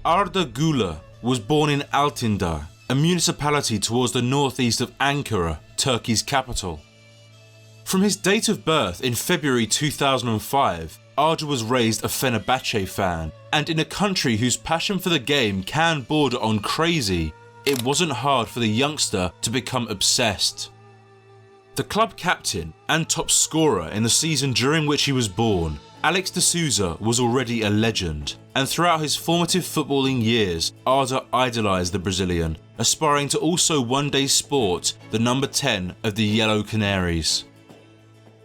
Arda Güler was born in Altındağ, a municipality towards the northeast of Ankara, Turkey's capital. From his date of birth in February 2005, Arda was raised a Fenerbahçe fan, and in a country whose passion for the game can border on crazy, it wasn't hard for the youngster to become obsessed. The club captain and top scorer in the season during which he was born, Alex de Souza, was already a legend, and throughout his formative footballing years, Arda idolised the Brazilian, aspiring to also one day sport the number 10 of the Yellow Canaries.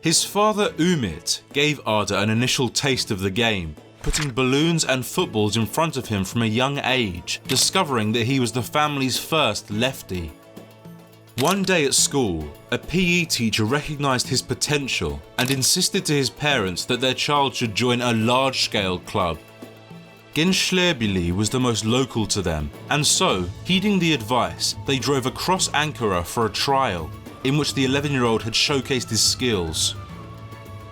His father Umit gave Arda an initial taste of the game, putting balloons and footballs in front of him from a young age, discovering that he was the family's first lefty. One day at school, a PE teacher recognised his potential and insisted to his parents that their child should join a large-scale club. Gençlerbirliği was the most local to them, and so, heeding the advice, they drove across Ankara for a trial, in which the 11-year-old had showcased his skills.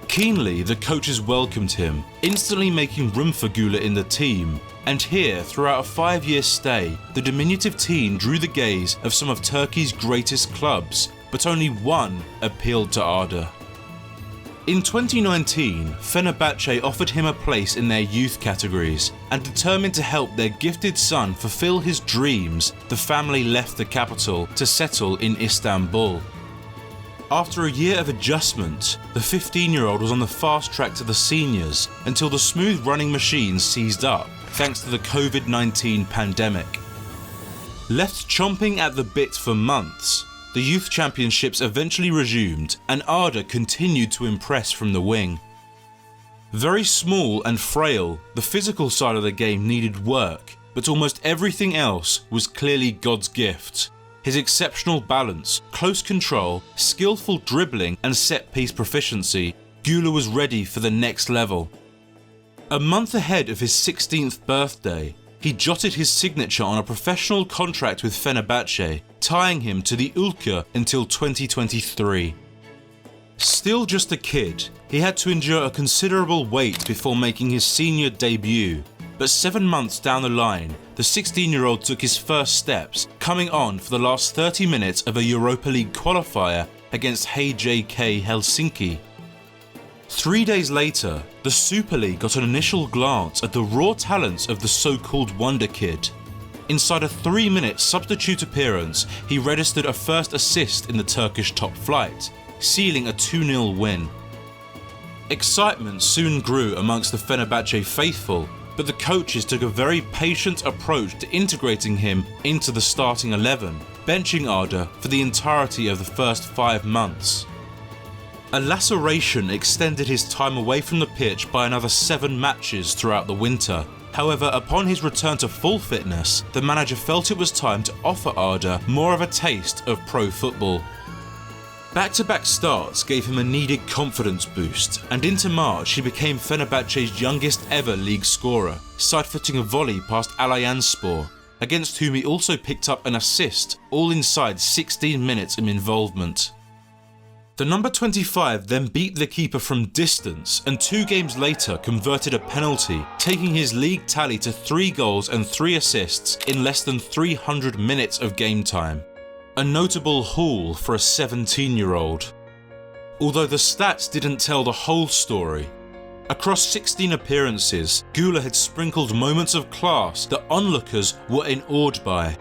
Keenly, the coaches welcomed him, instantly making room for Güler in the team, and here, throughout a 5-year stay, the diminutive teen drew the gaze of some of Turkey's greatest clubs, but only one appealed to Arda. In 2019, Fenerbahçe offered him a place in their youth categories, and determined to help their gifted son fulfill his dreams, the family left the capital to settle in Istanbul. After a year of adjustment, the 15-year-old was on the fast track to the seniors until the smooth running machine seized up, thanks to the COVID-19 pandemic. Left chomping at the bit for months, the youth championships eventually resumed and Arda continued to impress from the wing. Very small and frail, the physical side of the game needed work, but almost everything else was clearly God's gift. His exceptional balance, close control, skillful dribbling and set-piece proficiency, Güler was ready for the next level. A month ahead of his 16th birthday, he jotted his signature on a professional contract with Fenerbahçe, tying him to the Ülke until 2023. Still just a kid, he had to endure a considerable wait before making his senior debut. But 7 months down the line, the 16-year-old took his first steps, coming on for the last 30 minutes of a Europa League qualifier against HJK Helsinki. 3 days later, the Super League got an initial glance at the raw talents of the so-called Wonder Kid. Inside a 3-minute substitute appearance, he registered a first assist in the Turkish top flight, sealing a 2-0 win. Excitement soon grew amongst the Fenerbahçe faithful, but the coaches took a very patient approach to integrating him into the starting 11, benching Arda for the entirety of the first 5 months. A laceration extended his time away from the pitch by another 7 matches throughout the winter. However, upon his return to full fitness, the manager felt it was time to offer Arda more of a taste of pro football. Back-to-back starts gave him a needed confidence boost, and into March he became Fenerbahçe's youngest ever league scorer, side-footing a volley past Alanyaspor, against whom he also picked up an assist, all inside 16 minutes of involvement. The number 25 then beat the keeper from distance and 2 games later converted a penalty, taking his league tally to 3 goals and 3 assists in less than 300 minutes of game time. A notable haul for a 17-year-old. Although the stats didn't tell the whole story. Across 16 appearances, Güler had sprinkled moments of class that onlookers were awed by.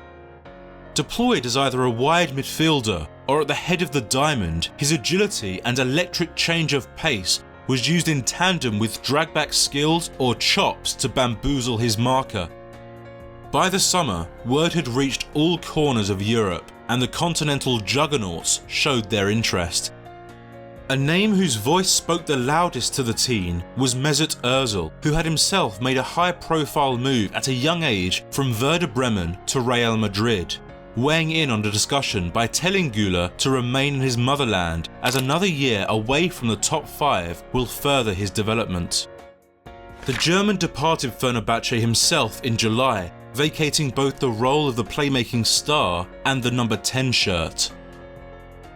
Deployed as either a wide midfielder or at the head of the diamond, his agility and electric change of pace was used in tandem with drag-back skills or chops to bamboozle his marker. By the summer, word had reached all corners of Europe, and the continental juggernauts showed their interest. A name whose voice spoke the loudest to the teen was Mesut Özil, who had himself made a high-profile move at a young age from Werder Bremen to Real Madrid, weighing in on the discussion by telling Güler to remain in his motherland as another year away from the top 5 will further his development. The German departed Fenerbahçe himself in July, vacating both the role of the playmaking star and the number 10 shirt.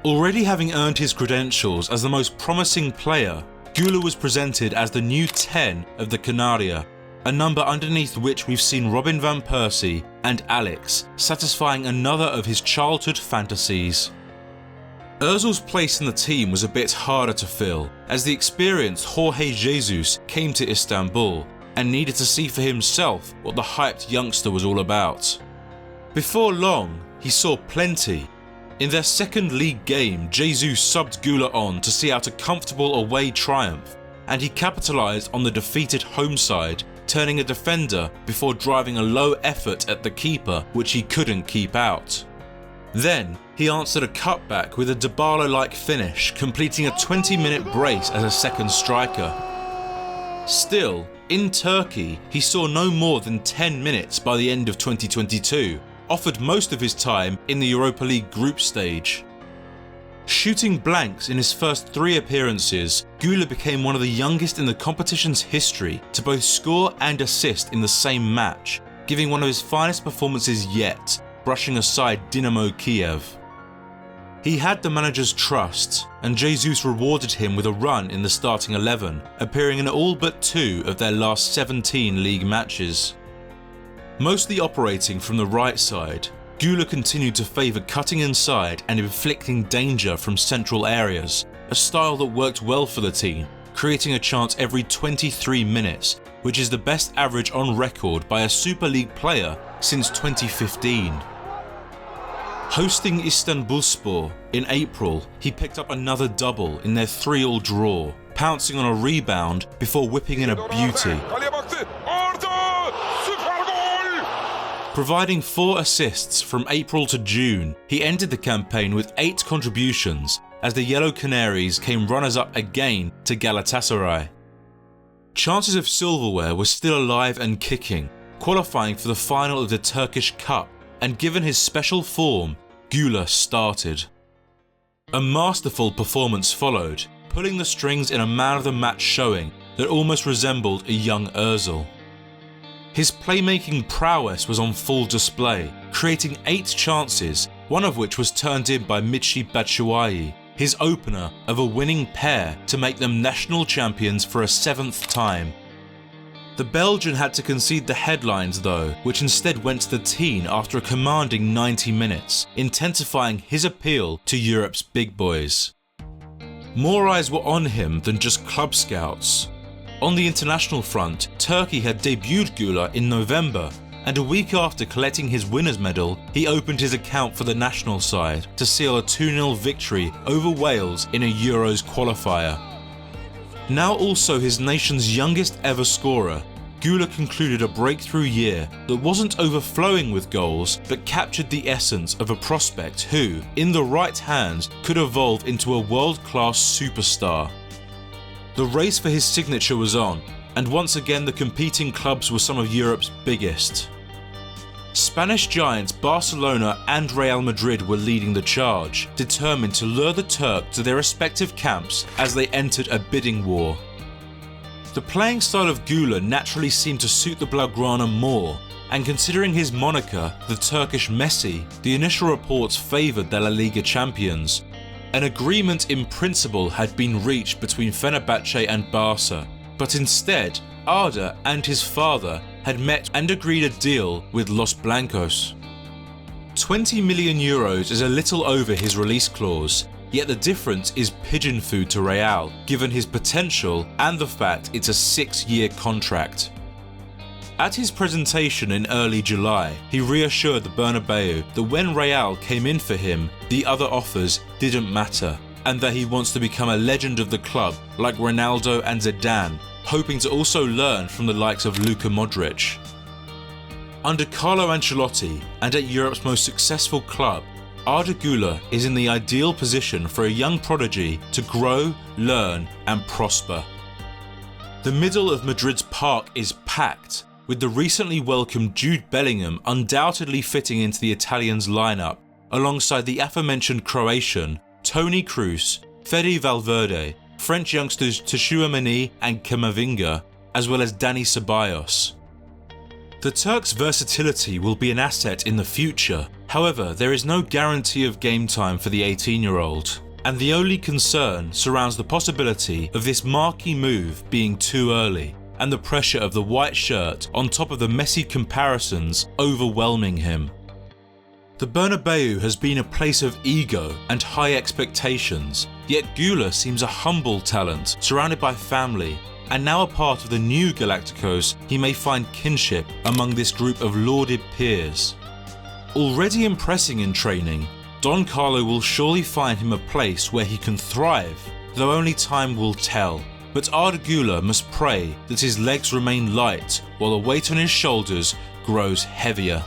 Already having earned his credentials as the most promising player, Güler was presented as the new 10 of the Canaria, a number underneath which we've seen Robin van Persie and Alex, satisfying another of his childhood fantasies. Özil's place in the team was a bit harder to fill, as the experienced Jorge Jesus came to Istanbul and needed to see for himself what the hyped youngster was all about. Before long, he saw plenty. In their second league game, Jesus subbed Güler on to see out a comfortable away triumph, and he capitalised on the defeated home side, turning a defender before driving a low effort at the keeper which he couldn't keep out. Then, he answered a cutback with a Dybala-like finish, completing a 20-minute brace as a second striker. Still, in Turkey, he saw no more than 10 minutes by the end of 2022, offered most of his time in the Europa League group stage. Shooting blanks in his first 3 appearances, Güler became one of the youngest in the competition's history to both score and assist in the same match, giving one of his finest performances yet, brushing aside Dynamo Kiev. He had the manager's trust, and Jesus rewarded him with a run in the starting 11, appearing in all but 2 of their last 17 league matches. Mostly operating from the right side, Güler continued to favour cutting inside and inflicting danger from central areas, a style that worked well for the team, creating a chance every 23 minutes, which is the best average on record by a Super League player since 2015. Hosting Istanbulspor in April, he picked up another double in their 3-3 draw, pouncing on a rebound before whipping in a beauty. Providing 4 assists from April to June, he ended the campaign with 8 contributions as the Yellow Canaries came runners-up again to Galatasaray. Chances of silverware were still alive and kicking, qualifying for the final of the Turkish Cup, and given his special form, Güler started. A masterful performance followed, pulling the strings in a man-of-the-match showing that almost resembled a young Özil. His playmaking prowess was on full display, creating 8 chances, one of which was turned in by Michy Batshuayi, his opener of a winning pair to make them national champions for a 7th time. The Belgian had to concede the headlines though, which instead went to the teen after a commanding 90 minutes, intensifying his appeal to Europe's big boys. More eyes were on him than just club scouts. On the international front, Turkey had debuted Güler in November, and a week after collecting his winner's medal, he opened his account for the national side to seal a 2-0 victory over Wales in a Euros qualifier. Now also his nation's youngest ever scorer, Güler concluded a breakthrough year that wasn't overflowing with goals but captured the essence of a prospect who, in the right hands, could evolve into a world-class superstar. The race for his signature was on, and once again the competing clubs were some of Europe's biggest. Spanish giants Barcelona and Real Madrid were leading the charge, determined to lure the Turk to their respective camps as they entered a bidding war. The playing style of Güler naturally seemed to suit the Blaugrana more, and considering his moniker, the Turkish Messi, the initial reports favoured the La Liga champions. An agreement in principle had been reached between Fenerbahçe and Barca, but instead, Arda and his father had met and agreed a deal with Los Blancos. 20 million euros is a little over his release clause, yet the difference is pigeon food to Real, given his potential and the fact it's a 6-year contract. At his presentation in early July, he reassured the Bernabeu that when Real came in for him, the other offers didn't matter, and that he wants to become a legend of the club like Ronaldo and Zidane, hoping to also learn from the likes of Luka Modric. Under Carlo Ancelotti, and at Europe's most successful club, Arda Güler is in the ideal position for a young prodigy to grow, learn and prosper. The middle of Madrid's park is packed, with the recently welcomed Jude Bellingham undoubtedly fitting into the Italians' lineup, alongside the aforementioned Croatian, Toni Kroos, Fede Valverde, French youngsters Tchouaméni and Camavinga, as well as Dani Ceballos. The Turk's versatility will be an asset in the future, however there is no guarantee of game time for the 18-year-old, and the only concern surrounds the possibility of this marquee move being too early, and the pressure of the white shirt on top of the messy comparisons overwhelming him. The Bernabeu has been a place of ego and high expectations, yet Güler seems a humble talent surrounded by family, and now a part of the new Galacticos, he may find kinship among this group of lauded peers. Already impressing in training, Don Carlo will surely find him a place where he can thrive, though only time will tell. But Arda Güler must pray that his legs remain light while the weight on his shoulders grows heavier.